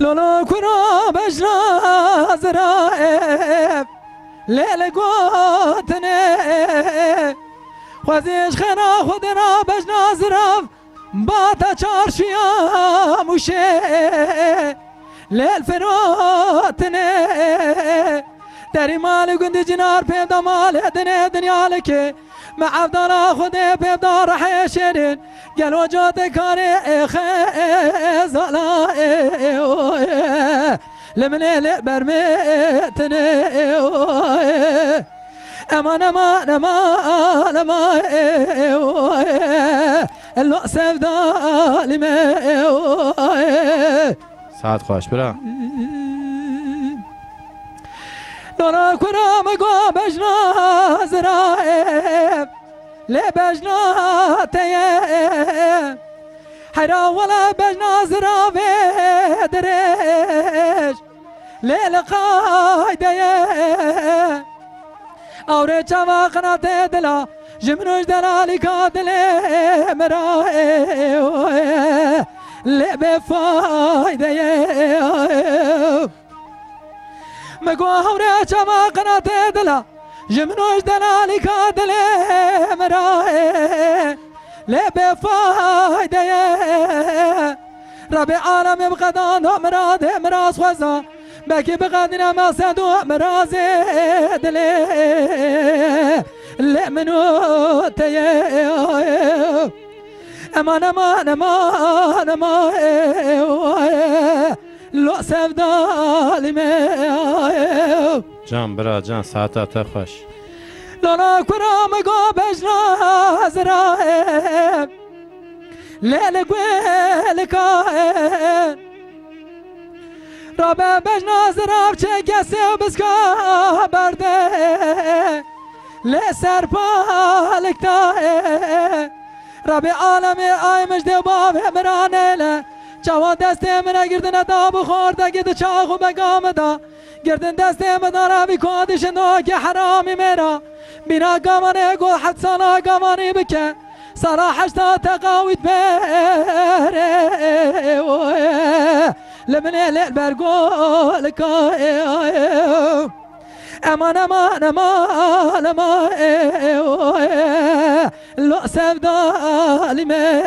لولا كنا بجنا زرائب ليل قوتنا خوزيش خنا خودنا بجنا زراف باتا چارشيا موشي ليل فروتنا داري مال قند جنار بيبدا مال دنيا لك مع عبدالله خودي بيبدا رح يشيرين قال وجود كاري خيزالا لمن اللي برميتني امان امان امان امان اللو سفدا لمي ساعت خوش برا لورا كرا مقو بجنا زرائب لي بجنا تيب حيرا ولا بجنا زرابي دريش لي لقايدي اوري چوا قناة دلا جمنوش دلالي كادلي مرائي لي بفايدي مقوى هوري چوا قناة دلا جمنوش دلالي كادلي مرائي لي بفايدي ربي عالمي بقدان مراد مراس خوزا بكي بقدنا ما سادو مرازي دلي اللي منو تيه امان امان امان امان لو سفدالي مي جان برا جان ساعتا تا خوش لولا كرام قو بجنا زرائب ليل قويل كائن رابع بجنا زراب چه کسی بسکا برده لسر پالک دائه رابع عالمی آی مجده باب همرانه له چوا دسته منه گردن دا بخورده گد چاخو بگام دا گردن دسته مدن رابی کادش ناک حرامی میرا بینا گامانه گل حد سالا گامانی بکه سارا حشتا تقاوید بره لمن الليل برقول كاي امان امان امان امان لو سفدالي مي